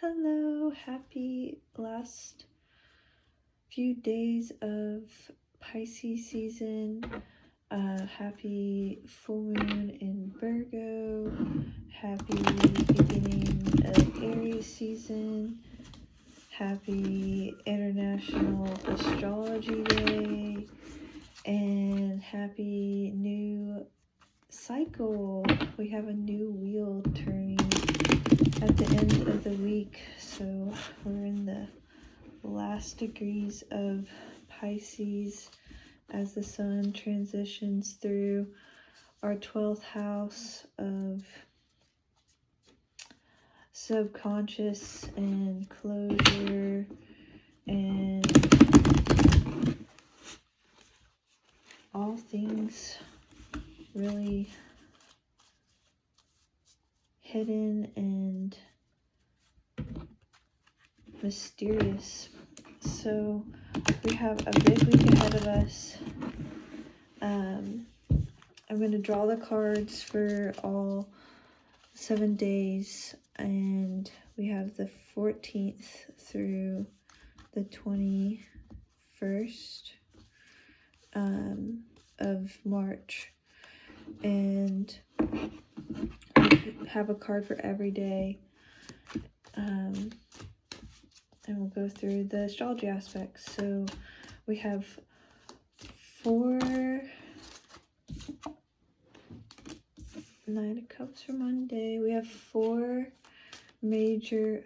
Hello, happy last few days of Pisces season. Happy full moon in Virgo. Happy beginning of Aries season. Happy International Astrology Day. And happy new cycle. We have a new wheel turning at the end of the week, so we're in the last degrees of Pisces as the sun transitions through our 12th house of subconscious and closure and all things really hidden and mysterious. So we have a big week ahead of us. I'm going to draw the cards for all 7 days, and we have the 14th through the 21st of March, and we have a card for every day, and we'll go through the astrology aspects. So we have 9 of Cups for Monday. We have 5 major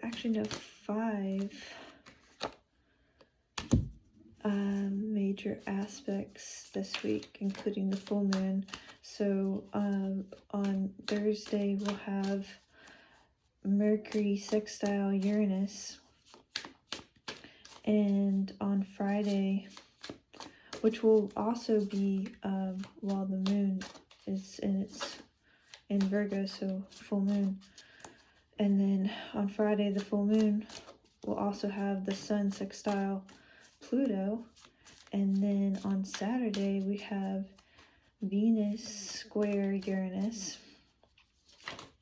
aspects this week, including the full moon. So on Thursday we'll have Mercury Sextile Uranus, and on Friday, which will also be while the moon is in Virgo, so full moon. And then on Friday, the full moon will also have the sun sextile Pluto. And then on Saturday, we have Venus square Uranus.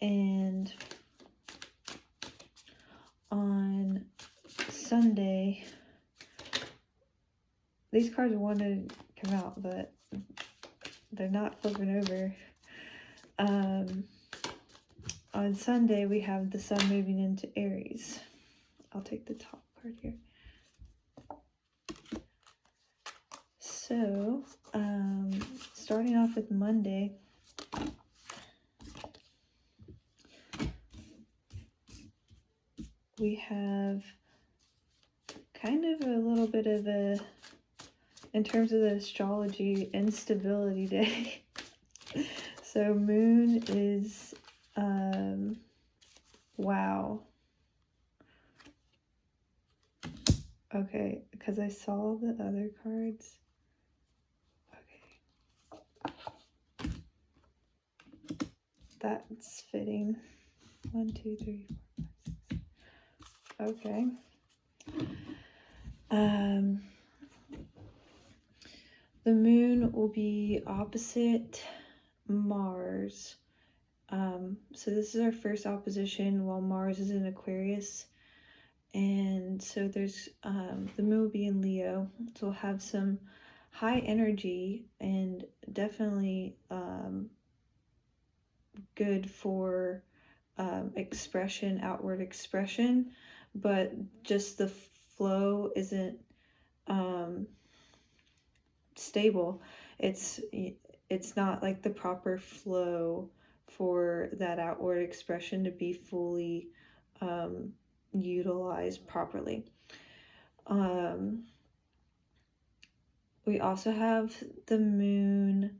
And on Sunday, these cards want to come out, but they're not flipping over. On Sunday, we have the sun moving into Aries. I'll take the top card here. So, starting off with Monday, we have kind of a little bit of a, in terms of the astrology, instability day. So moon is, wow. Okay, because I saw the other cards. Okay. That's fitting. 1, 2, 3, 4, 5, 6. Okay. The moon will be opposite Mars. So this is our first opposition while Mars is in Aquarius. And so there's the moon will be in Leo. So we'll have some high energy and definitely good for expression, outward expression, but just the flow isn't stable. It's not like the proper flow for that outward expression to be fully utilized properly. We also have the moon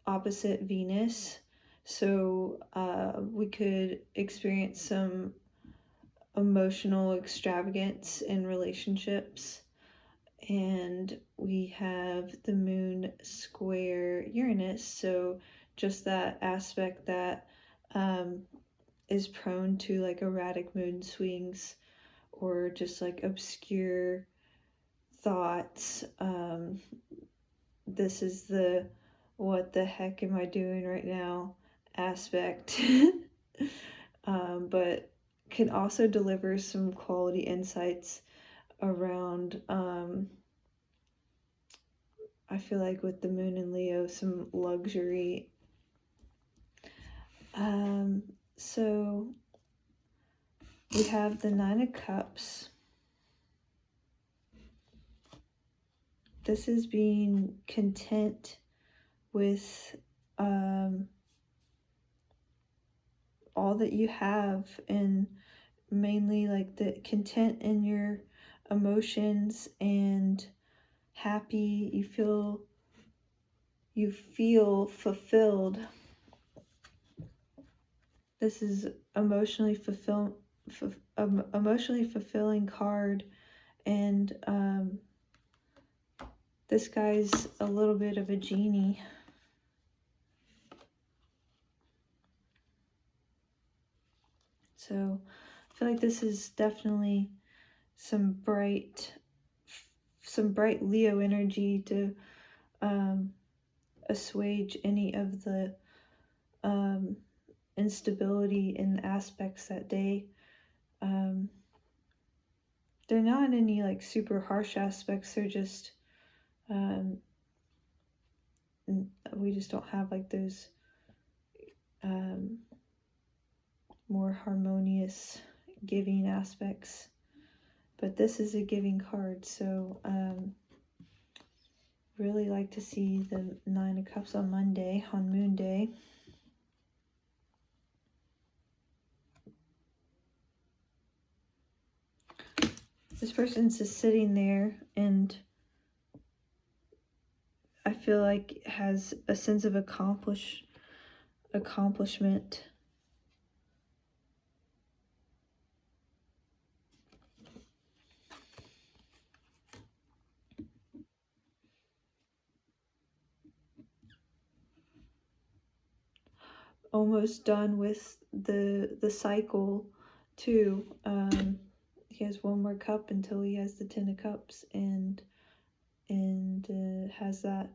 opposite Venus, so we could experience some emotional extravagance in relationships. And we have the moon square Uranus, so just that aspect that is prone to like erratic mood swings or just like obscure thoughts. This is the what the heck am I doing right now aspect. but can also deliver some quality insights around, I feel like with the moon in Leo, some luxury. So we have the Nine of Cups. This is being content with all that you have, and mainly like the content in your emotions and happy. You feel fulfilled. This is emotionally fulfilling card, and this guy's a little bit of a genie. So I feel like this is definitely some bright Leo energy to assuage any of the instability in aspects that day. They're not any like super harsh aspects, they're just we just don't have like those more harmonious giving aspects. But this is a giving card, so really like to see the Nine of Cups on Monday, on Moon Day. This person's just sitting there, and I feel like has a sense of accomplishment. Almost done with the cycle too. He has one more cup until he has the Ten of Cups, and has that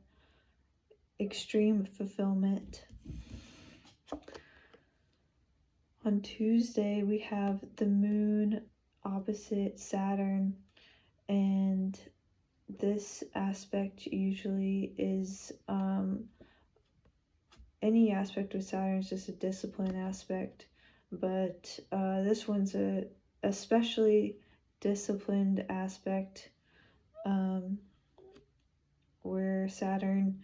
extreme fulfillment. On Tuesday, we have the moon opposite Saturn, and this aspect usually is any aspect with Saturn is just a discipline aspect, but this one's a especially disciplined aspect, where Saturn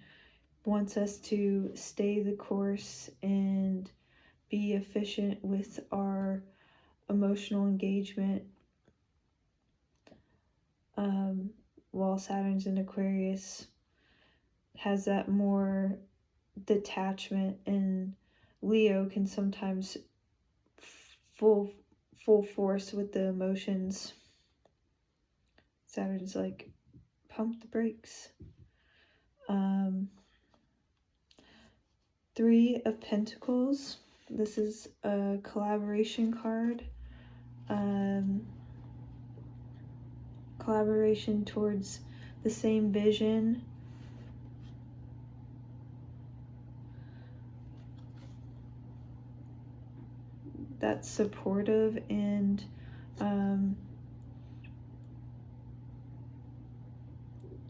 wants us to stay the course and be efficient with our emotional engagement, while Saturn's in Aquarius has that more detachment, and Leo can sometimes full force with the emotions. Saturn's like, pump the brakes. Three of Pentacles. This is a collaboration card. Collaboration towards the same vision. That's supportive and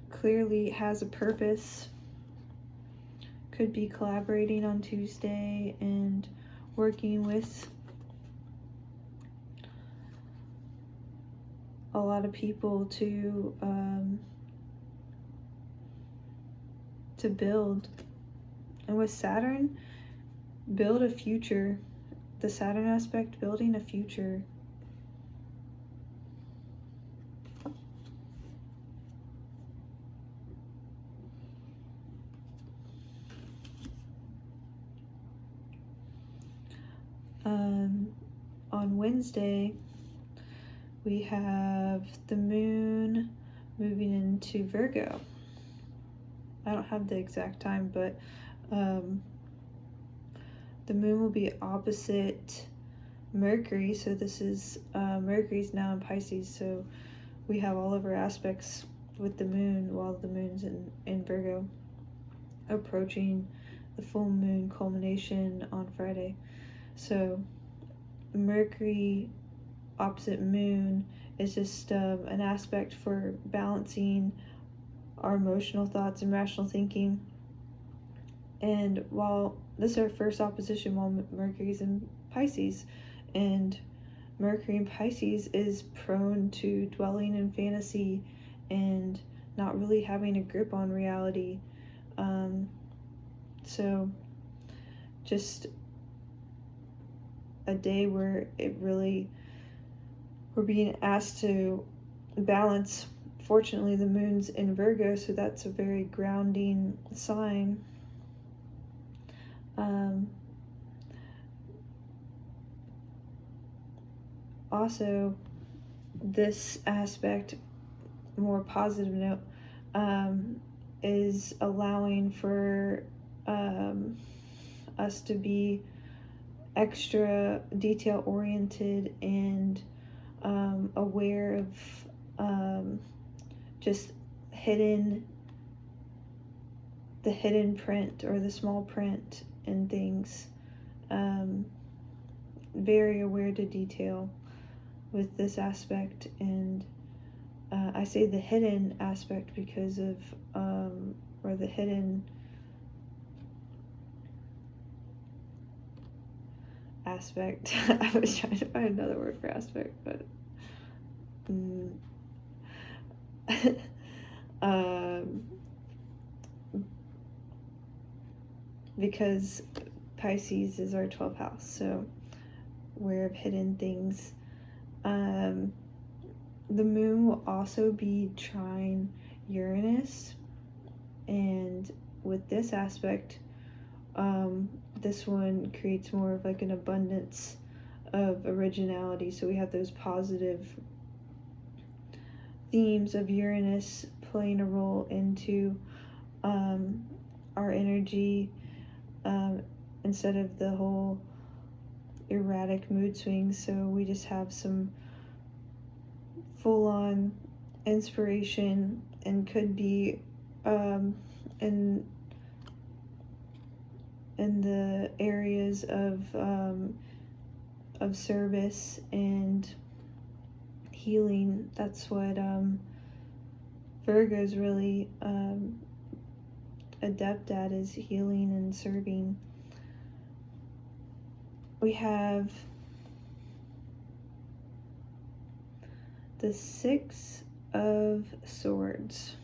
clearly has a purpose. Could be collaborating on Tuesday and working with a lot of people to build. And with Saturn, build a future. The Saturn aspect, building a future. On Wednesday, we have the moon moving into Virgo. I don't have the exact time, but the moon will be opposite Mercury. So this is Mercury's now in Pisces, so we have all of our aspects with the moon while the moon's in Virgo, approaching the full moon culmination on Friday. So Mercury opposite moon is just an aspect for balancing our emotional thoughts and rational thinking. And while this is our first opposition while Mercury's in Pisces, and Mercury in Pisces is prone to dwelling in fantasy and not really having a grip on reality. So just a day where we're being asked to balance. Fortunately, the moon's in Virgo, so that's a very grounding sign. Also, this aspect, more positive note, is allowing for us to be extra detail oriented and aware of just the hidden print or the small print in things. Very aware to detail with this aspect, and I say the hidden aspect because of or the hidden aspect. I was trying to find another word for aspect, but because Pisces is our 12th house, so aware of hidden things. The moon will also be trine Uranus, and with this aspect, this one creates more of like an abundance of originality. So we have those positive themes of Uranus playing a role into our energy, instead of the whole erratic mood swings. So we just have some full-on inspiration, and could be in the areas of service and healing. That's what Virgo's really adept at, is healing and serving. We have the Six of Swords.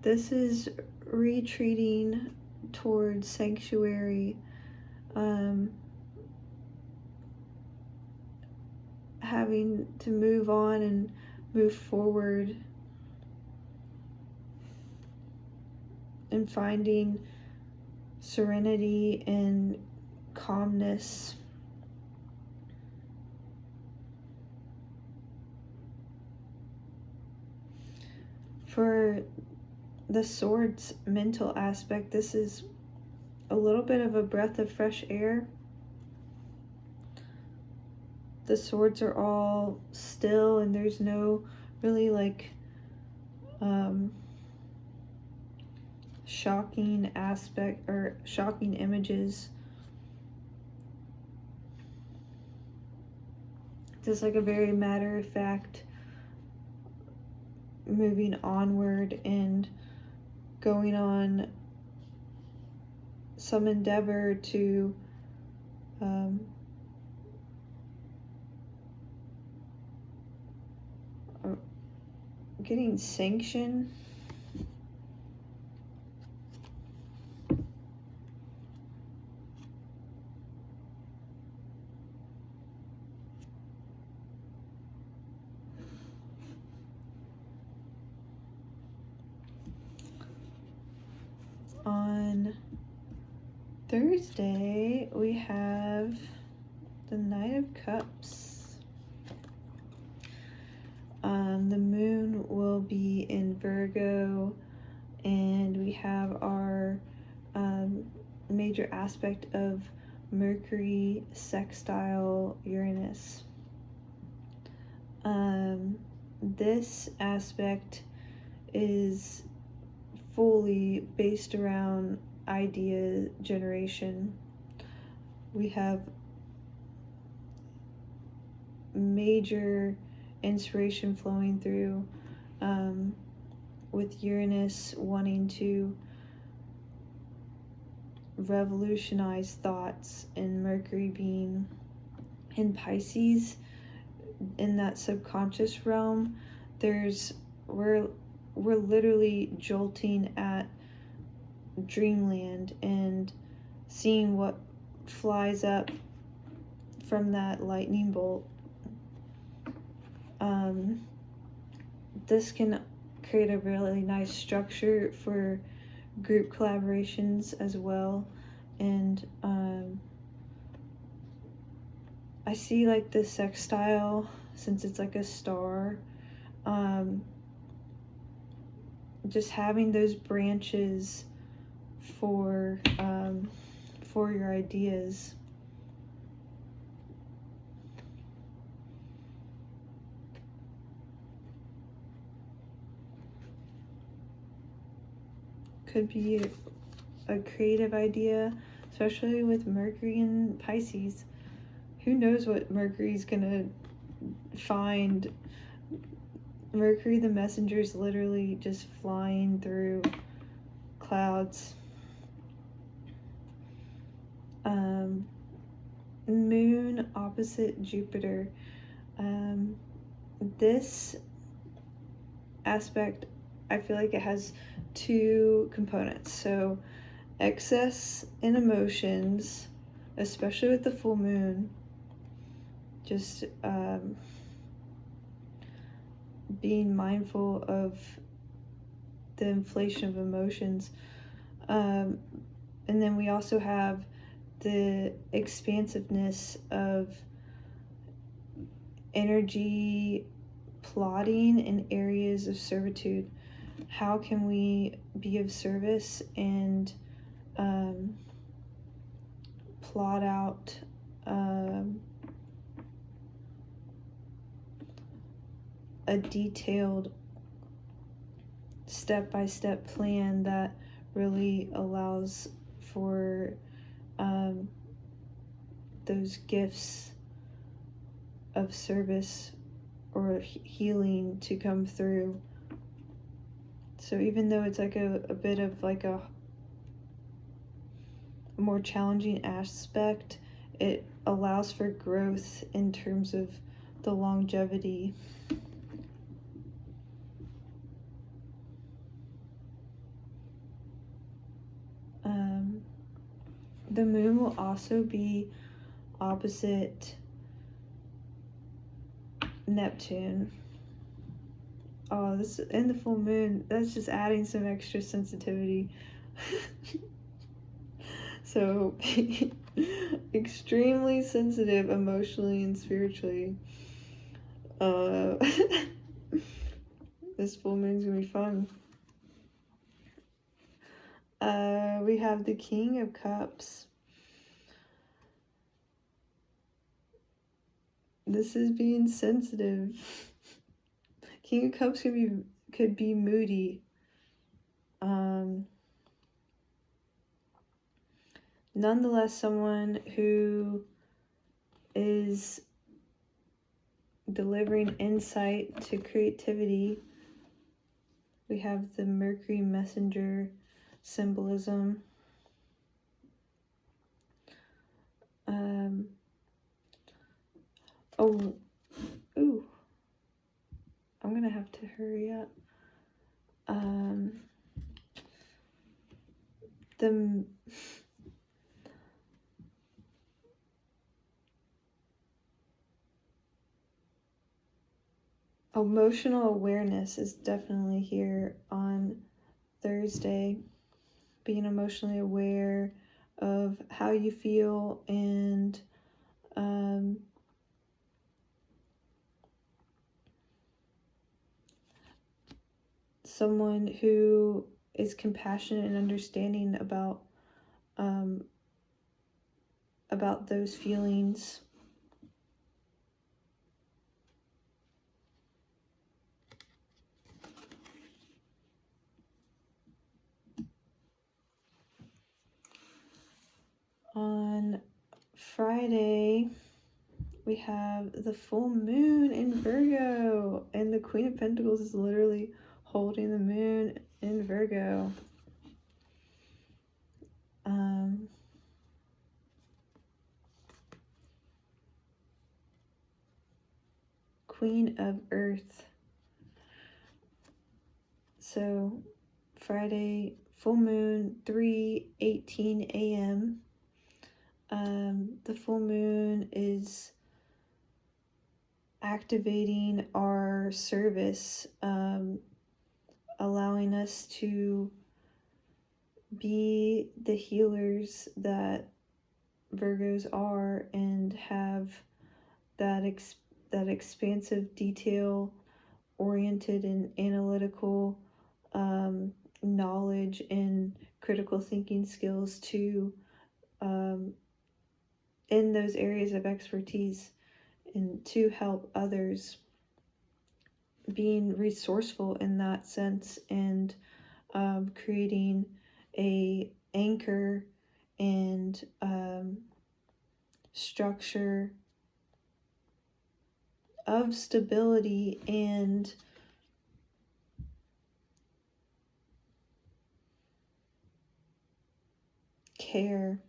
This is retreating towards sanctuary, having to move on and move forward, and finding serenity and calmness. For the swords mental aspect, this is a little bit of a breath of fresh air. The swords are all still, and there's no really like shocking aspect or shocking images. Just like a very matter-of-fact moving onward and going on some endeavor to getting sanction. On Thursday, we have the Knight of Cups. The moon will be in Virgo, and we have our major aspect of Mercury Sextile Uranus. This aspect is fully based around idea generation. We have major inspiration flowing through, with Uranus wanting to revolutionize thoughts and Mercury being in Pisces, in that subconscious realm. We're literally jolting at dreamland and seeing what flies up from that lightning bolt. This can create a really nice structure for group collaborations as well. And I see like the sextile, since it's like a star, just having those branches for your ideas. Could be a creative idea, especially with Mercury in Pisces. Who knows what Mercury's gonna find? Mercury the messenger is literally just flying through clouds. Moon opposite Jupiter. This aspect, I feel like it has two components. So excess in emotions, especially with the full moon, just being mindful of the inflation of emotions. And then we also have the expansiveness of energy plotting in areas of servitude. How can we be of service and plot out a detailed step-by-step plan that really allows for those gifts of service or healing to come through. So even though it's like a bit of like a more challenging aspect, it allows for growth in terms of the longevity. The moon will also be opposite Neptune. Oh, this in the full moon, that's just adding some extra sensitivity. So extremely sensitive emotionally and spiritually. This full moon's gonna be fun. We have the King of Cups. This is being sensitive. King of Cups could be moody. Nonetheless, someone who is delivering insight to creativity. We have the Mercury messenger symbolism. I'm gonna have to hurry up. The emotional awareness is definitely here on Thursday. Being emotionally aware of how you feel and someone who is compassionate and understanding about those feelings. On Friday, we have the full moon in Virgo, and the Queen of Pentacles is literally holding the moon in Virgo. Queen of Earth. So Friday, full moon, 3:18 a.m. The full moon is activating our service, allowing us to be the healers that Virgos are, and have that expansive, detail-oriented and analytical knowledge and critical thinking skills to in those areas of expertise, and to help others, being resourceful in that sense, and creating a anchor and structure of stability and care.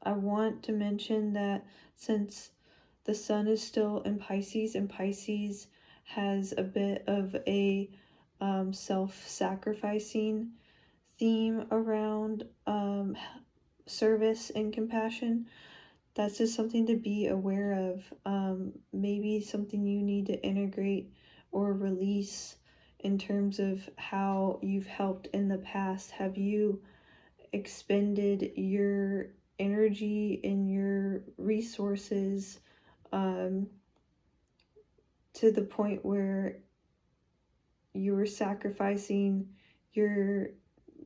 I want to mention that since the sun is still in Pisces, and Pisces has a bit of a self-sacrificing theme around service and compassion, that's just something to be aware of. Maybe something you need to integrate or release in terms of how you've helped in the past. Have you expended your energy and your resources to the point where you were sacrificing your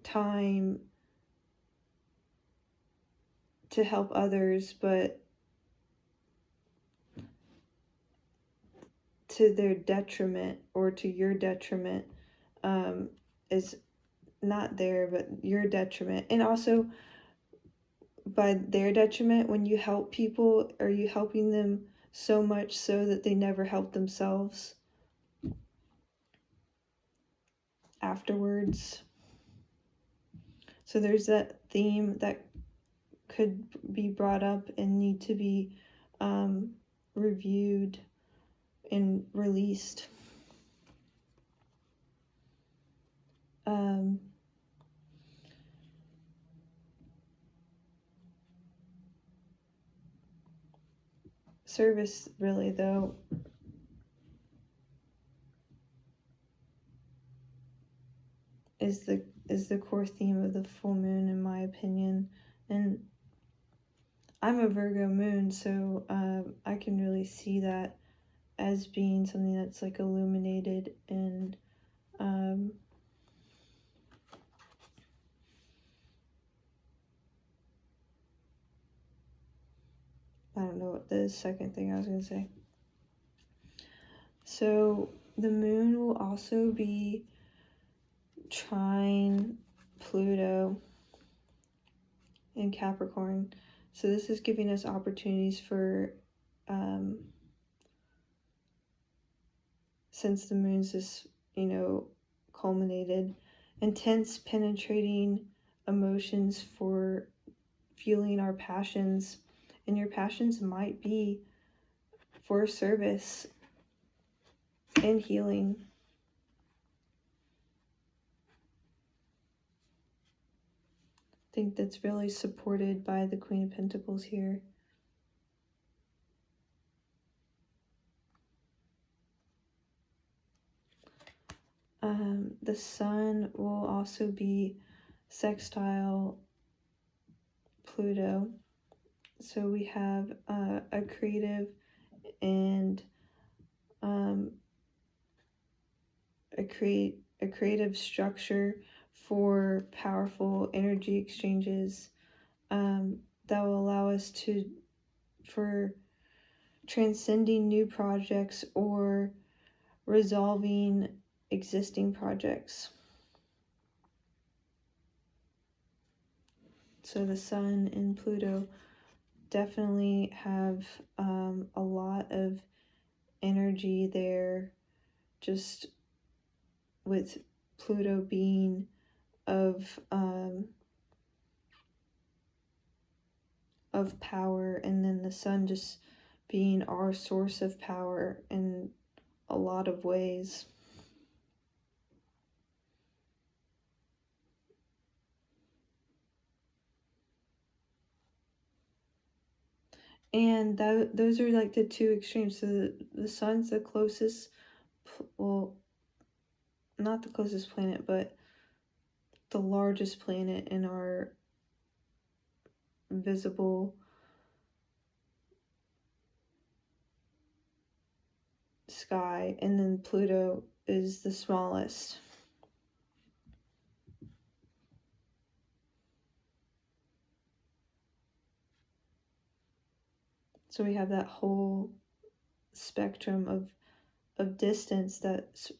time to help others, but to their detriment, or to your detriment, is not there, but your detriment. And also, by their detriment, when you help people, are you helping them so much so that they never help themselves afterwards? So there's that theme that could be brought up and need to be reviewed and released. Service, really, though, is the core theme of the full moon, in my opinion. And I'm a Virgo moon, so I can really see that as being something that's like illuminated and I don't know what the second thing I was going to say. So the moon will also be trine Pluto in Capricorn. So this is giving us opportunities for, since the moon's just, culminated, intense penetrating emotions for fueling our passions. And your passions might be for service and healing. I think that's really supported by the Queen of Pentacles here. The sun will also be sextile Pluto. So we have a creative and a creative structure for powerful energy exchanges that will allow us for transcending new projects or resolving existing projects. So the Sun and Pluto definitely have a lot of energy there, just with Pluto being of power, and then the Sun just being our source of power in a lot of ways. And those are like the two extremes. So the Sun's the closest, well, not the closest planet, but the largest planet in our visible sky, and then Pluto is the smallest. So we have that whole spectrum of distance that's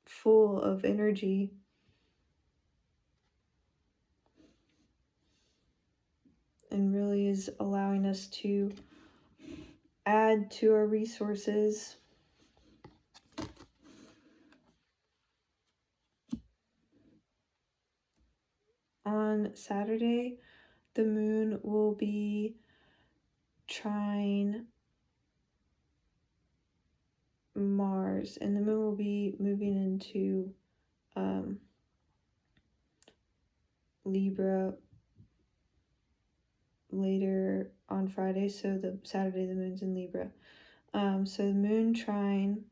full of energy. And really is allowing us to add to our resources. On Saturday, the moon will be trine Mars, and the moon will be moving into Libra later on Friday. So the Saturday the moon's in Libra. So the moon trine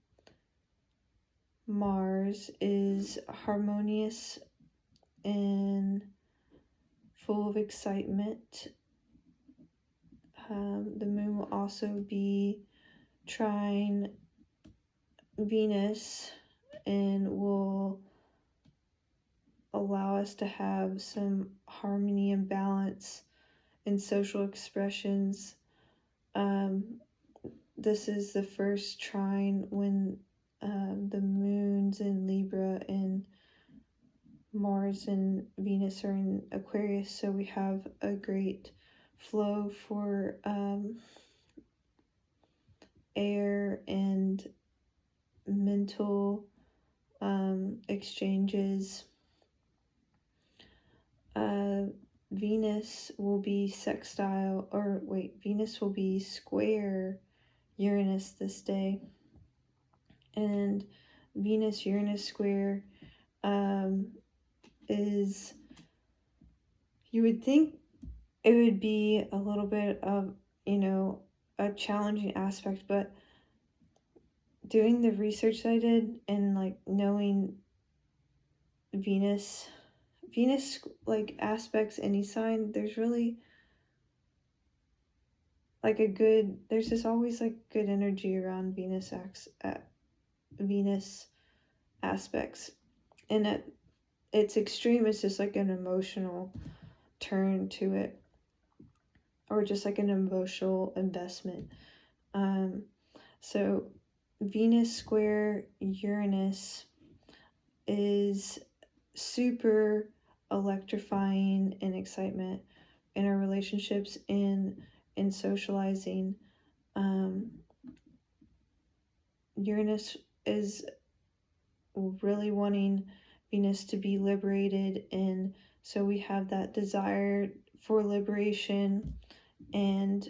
Mars is harmonious and full of excitement. The moon will also be trine Venus and will allow us to have some harmony and balance in social expressions. This is the first trine when the moon's in Libra and Mars and Venus are in Aquarius, so we have a great flow for air and mental exchanges. Venus will be Venus will be square Uranus this day, and Venus-Uranus square is, you would think it would be a little bit of, a challenging aspect, but doing the research that I did and like knowing Venus like aspects any sign, there's really like there's just always like good energy around Venus aspects, and at its extreme it's just like an emotional turn to it, or just like an emotional investment. So Venus square Uranus is super electrifying and excitement in our relationships, in socializing. Uranus is really wanting Venus to be liberated, and so we have that desire for liberation and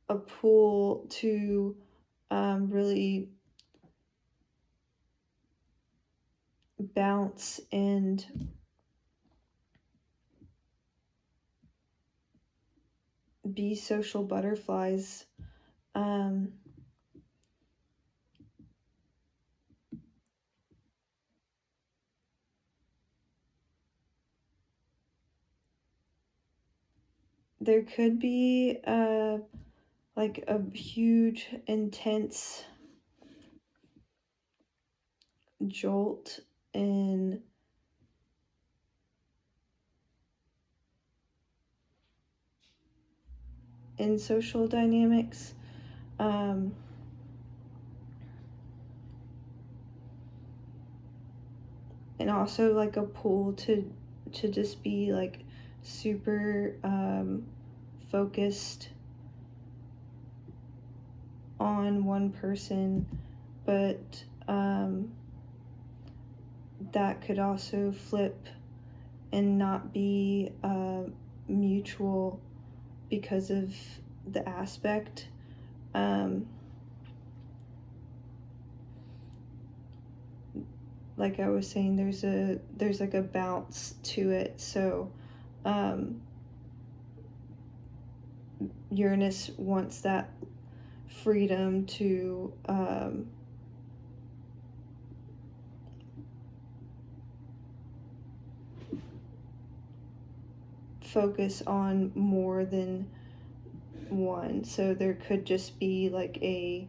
a pull to really bounce and be social butterflies. There could be like a huge, intense jolt in social dynamics. and also like a pull to just be like super focused on one person, but that could also flip and not be mutual because of the aspect. Like I was saying, there's like a bounce to it. So Uranus wants that freedom to focus on more than one. So there could just be like a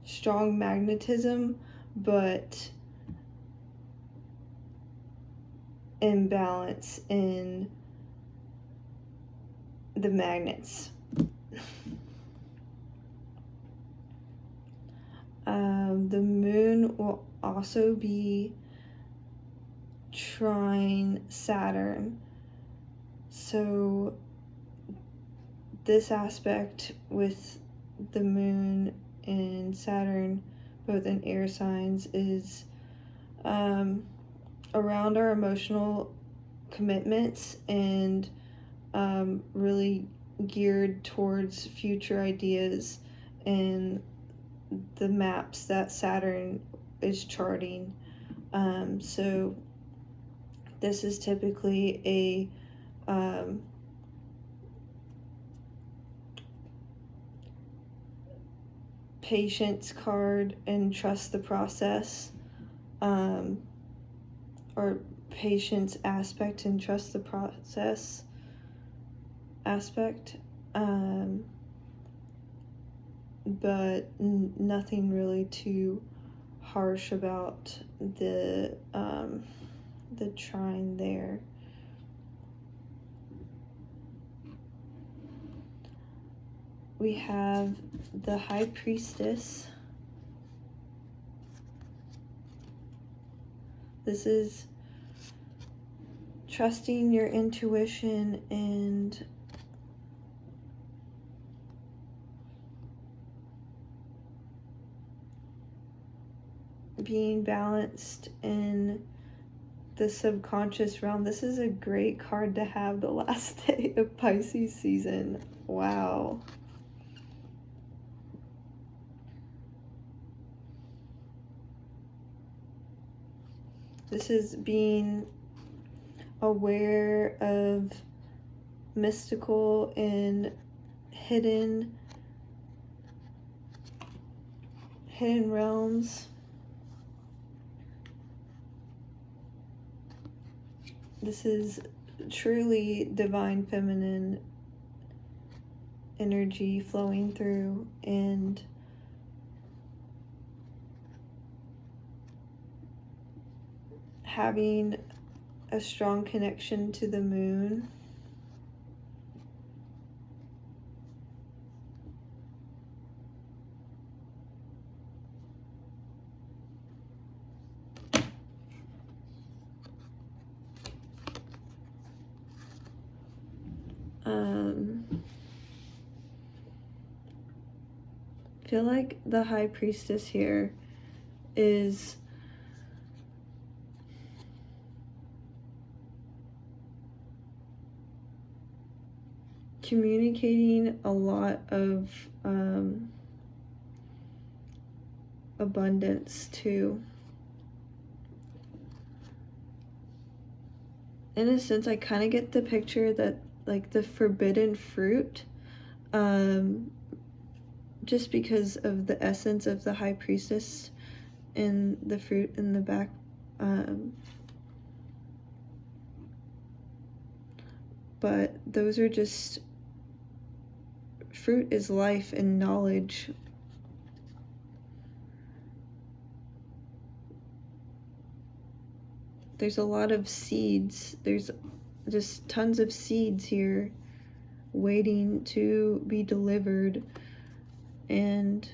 strong magnetism, but imbalance in the magnets. The moon will also be trine Saturn. So this aspect with the moon and Saturn, both in air signs, is around our emotional commitments and really geared towards future ideas and the maps that Saturn is charting. So this is typically a patience card and trust the process, or patience aspect and trust the process aspect, but nothing really too harsh about the trine there. We have the High Priestess. This is trusting your intuition and being balanced in the subconscious realm. This is a great card to have the last day of Pisces season. Wow. This is being aware of mystical and hidden realms. This is truly divine feminine energy flowing through, and having a strong connection to the moon. I feel like the High Priestess here is communicating a lot of abundance too. In a sense, I kind of get the picture that like the forbidden fruit, just because of the essence of the High Priestess and the fruit in the back. But those are just, fruit is life and knowledge. There's a lot of seeds. There's just tons of seeds here waiting to be delivered. And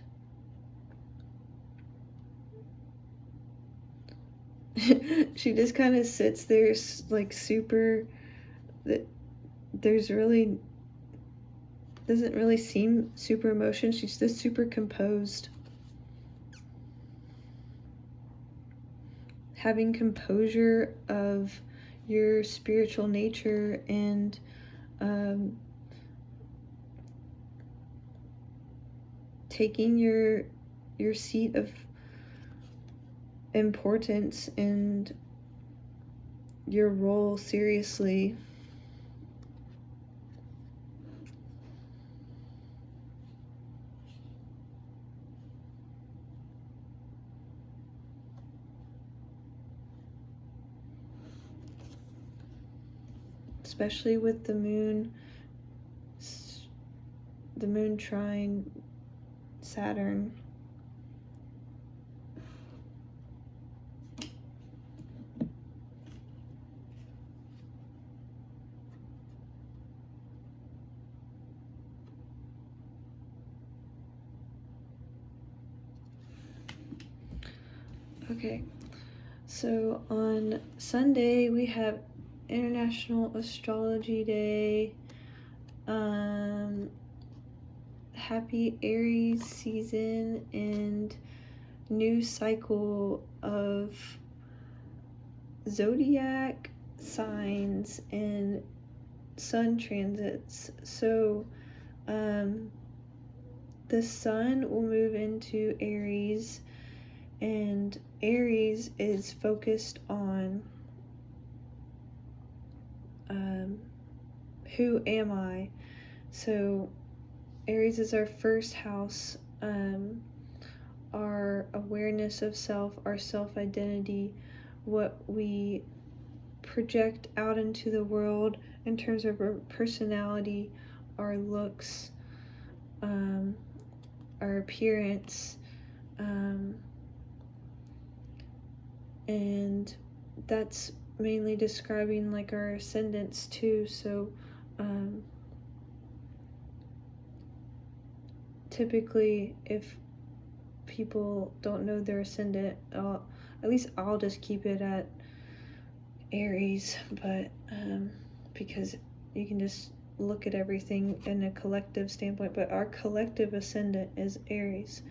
she just kind of sits there like super, there's really, doesn't really seem super emotion. She's just super composed. Having composure of your spiritual nature and taking your seat of importance and your role seriously. Especially with the moon trine Saturn. Okay, so on Sunday we have International Astrology Day. Happy Aries season and new cycle of zodiac signs and sun transits. So the sun will move into Aries, and Aries is focused on who am I? So Aries is our first house, our awareness of self, our self-identity, what we project out into the world in terms of our personality, our looks, our appearance, and that's mainly describing like our ascendants too. So typically if people don't know their ascendant, at least I'll just keep it at Aries, but because you can just look at everything in a collective standpoint, but our collective ascendant is Aries.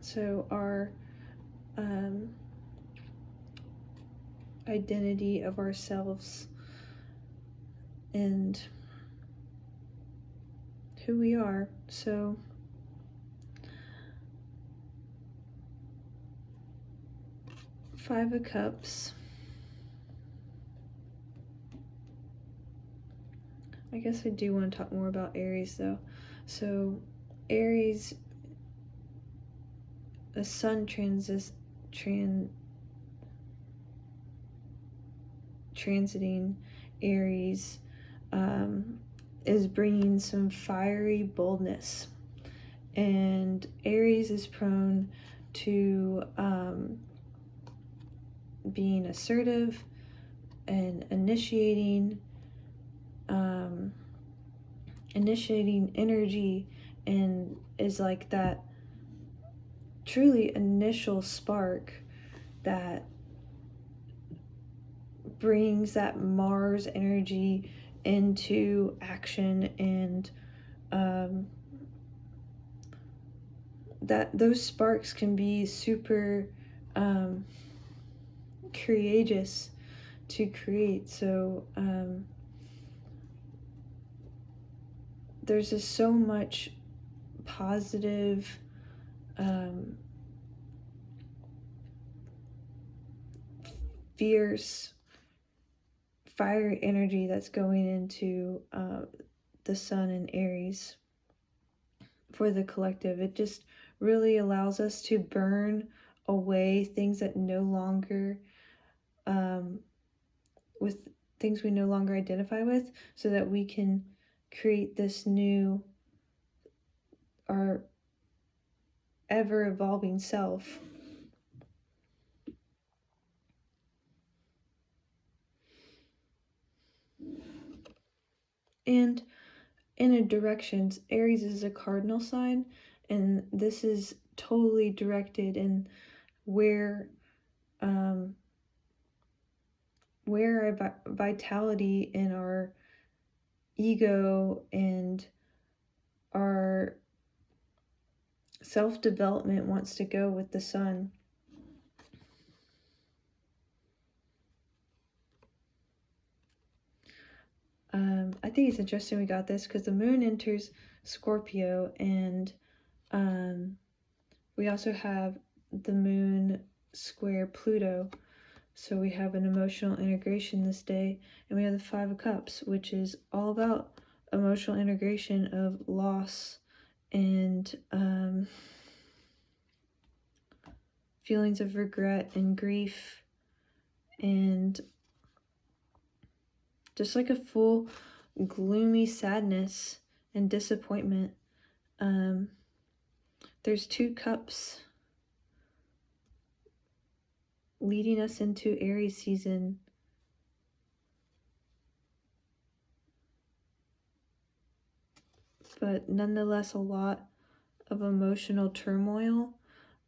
So our identity of ourselves and who we are. So Five of Cups. I guess I do want to talk more about Aries though. So Aries, the sun transiting Aries is bringing some fiery boldness, and Aries is prone to being assertive and initiating energy, and is like that truly initial spark that brings that Mars energy into action, and that those sparks can be super courageous to create. So there's just so much positive fierce fire energy that's going into the sun in Aries for the collective. It just really allows us to burn away things that no longer with things we no longer identify with, so that we can create this new, our ever evolving self. And in a directions, Aries is a cardinal sign, and this is totally directed in where our vitality and our ego and our self-development wants to go with the sun. I think it's interesting we got this because the moon enters Scorpio, and we also have the moon square Pluto. So we have an emotional integration this day, and we have the Five of Cups, which is all about emotional integration of loss and feelings of regret and grief, and just like a full gloomy sadness and disappointment. There's two cups leading us into Aries season. But nonetheless, a lot of emotional turmoil.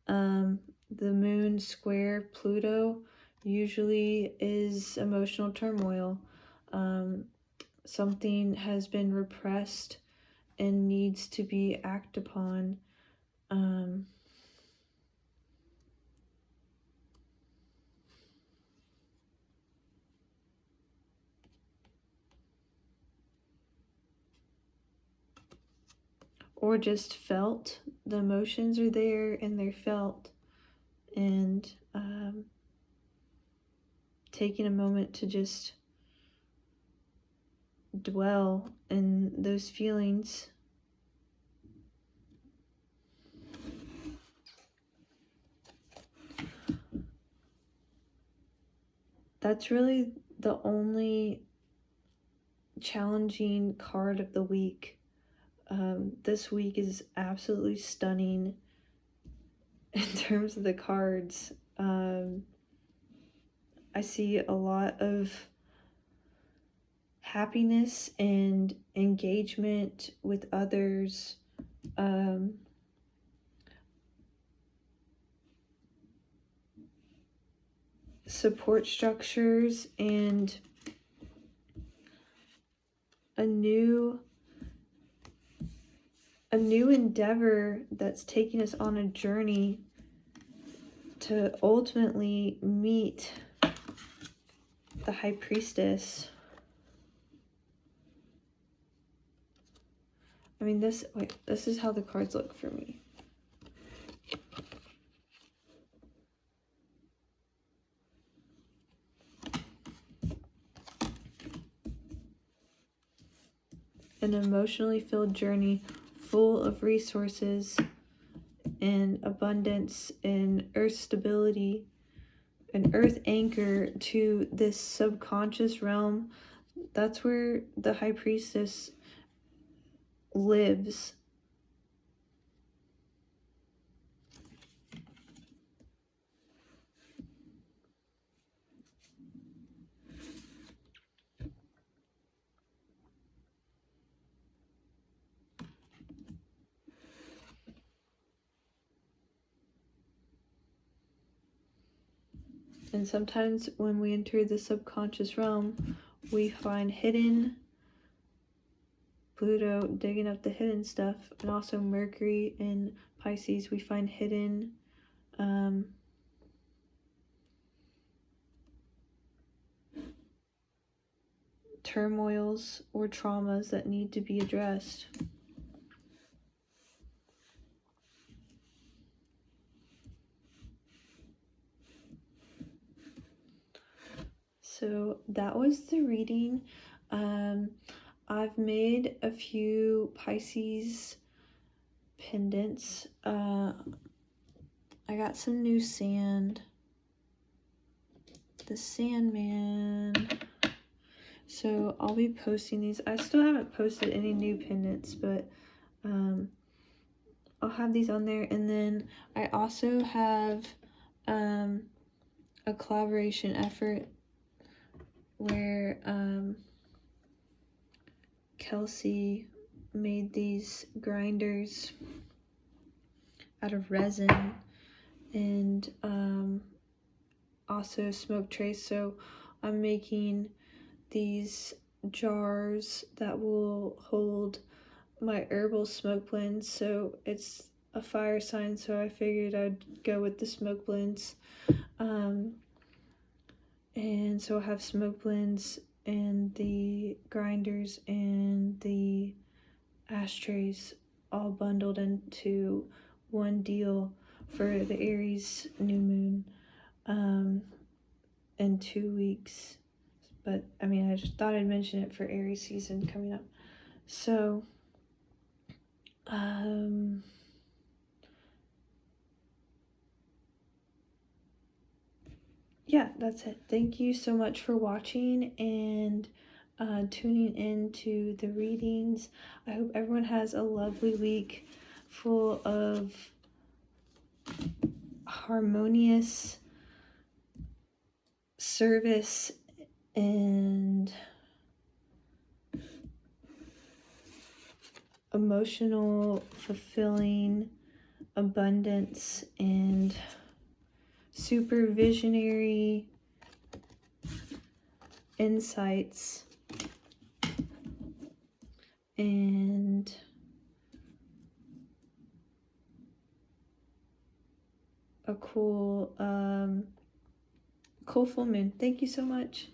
The moon square Pluto usually is emotional turmoil. Something has been repressed and needs to be acted upon. Or just felt. The emotions are there and they're felt. And taking a moment to just dwell in those feelings. That's really the only challenging card of the week. This week is absolutely stunning in terms of the cards. I see a lot of happiness and engagement with others. Support structures and a new endeavor that's taking us on a journey to ultimately meet the High Priestess. I mean, this is how the cards look for me. An emotionally filled journey full of resources and abundance and earth stability, an earth anchor to this subconscious realm. That's where the High Priestess lives. And sometimes when we enter the subconscious realm, we find hidden Pluto digging up the hidden stuff, and also Mercury in Pisces, we find hidden turmoils or traumas that need to be addressed. So that was the reading. I've made a few Pisces pendants. I got some new sand. The Sandman. So I'll be posting these. I still haven't posted any new pendants, but I'll have these on there. And then I also have a collaboration effort where Kelsey made these grinders out of resin and also smoke trays. So I'm making these jars that will hold my herbal smoke blends. So it's a fire sign, so I figured I'd go with the smoke blends. And so I have smoke blends and the grinders and the ashtrays all bundled into one deal for the Aries new moon in 2 weeks. But I mean, I just thought I'd mention it for Aries season coming up. So yeah, that's it. Thank you so much for watching and tuning in to the readings. I hope everyone has a lovely week full of harmonious service and emotional, fulfilling abundance and super visionary insights and a cool full moon. Thank you so much.